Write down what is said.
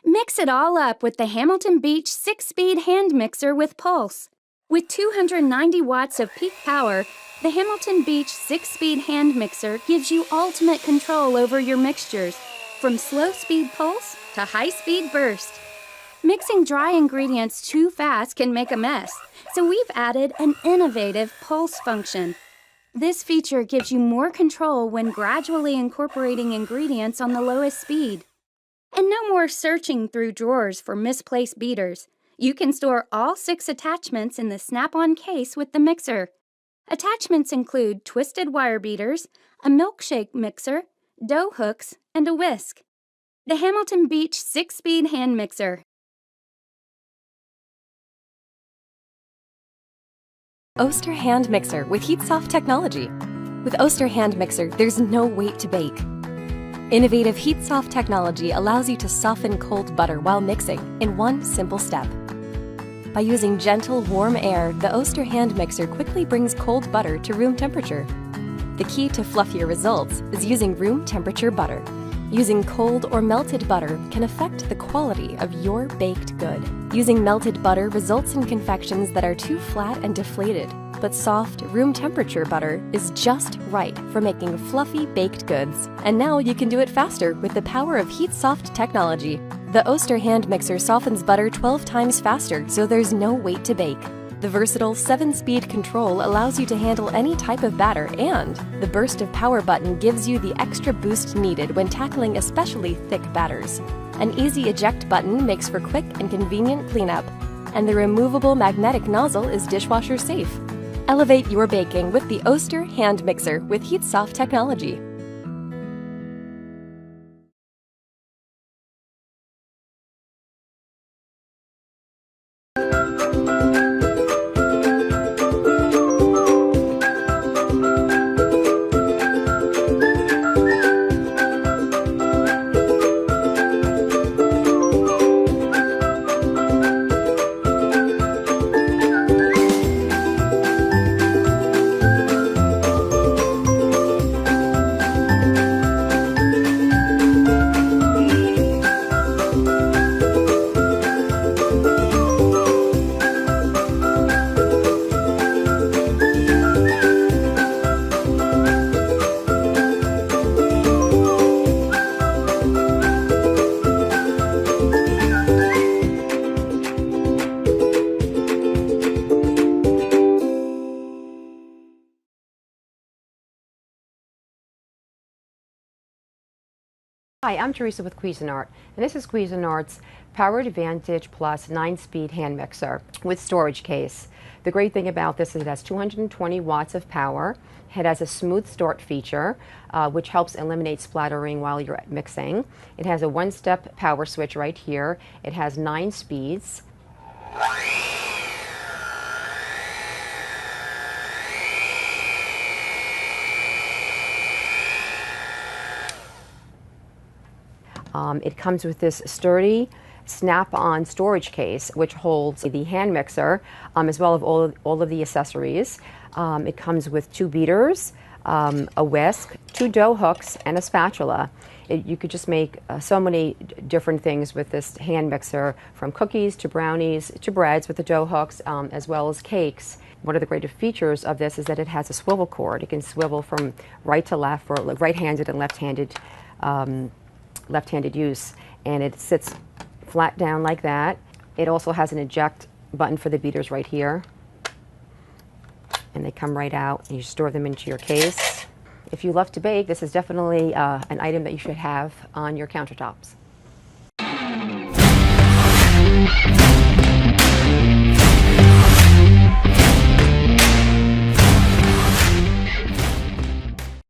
Mix it all up with the Hamilton Beach 6-speed hand mixer with pulse. With 290 watts of peak power, the Hamilton Beach 6-speed hand mixer gives you ultimate control over your mixtures, from slow-speed pulse to high-speed burst. Mixing dry ingredients too fast can make a mess, so we've added an innovative pulse function. This feature gives you more control when gradually incorporating ingredients on the lowest speed. And no more searching through drawers for misplaced beaters. You can store all 6 attachments in the snap-on case with the mixer. Attachments include twisted wire beaters, a milkshake mixer, dough hooks, and a whisk. The Hamilton Beach 6-speed hand mixer. Oster hand mixer with HeatSoft technology. With Oster hand mixer, there's no wait to bake. Innovative HeatSoft technology allows you to soften cold butter while mixing in one simple step. By using gentle, warm air, the Oster hand mixer quickly brings cold butter to room temperature. The key to fluffier results is using room temperature butter. Using cold or melted butter can affect the quality of your baked good. Using melted butter results in confections that are too flat and deflated, but soft, room temperature butter is just right for making fluffy baked goods. And now you can do it faster with the power of HeatSoft technology. The Oster hand mixer softens butter 12 times faster, so there's no wait to bake. The versatile 7-speed control allows you to handle any type of batter, and the burst of power button gives you the extra boost needed when tackling especially thick batters. An easy eject button makes for quick and convenient cleanup, and the removable magnetic nozzle is dishwasher safe. Elevate your baking with the Oster hand mixer with HeatSoft technology. Hi, I'm Teresa with Cuisinart, and this is Cuisinart's Power Advantage Plus 9-speed hand mixer with storage case. The great thing about this is it has 220 watts of power. It has a smooth start feature, which helps eliminate splattering while you're mixing. It has a 1-step power switch right here. It has 9 speeds. It comes with this sturdy snap-on storage case, which holds the hand mixer, as well as all of the accessories. It comes with 2 beaters, a whisk, 2 dough hooks, and a spatula. You could just make so many different things with this hand mixer, from cookies to brownies to breads with the dough hooks, as well as cakes. One of the great features of this is that it has a swivel cord. It can swivel from right to left for right-handed and left-handed use, and it sits flat down like that. It also has an eject button for the beaters right here, and they come right out, and you store them into your case. If you love to bake, this is definitely an item that you should have on your countertops.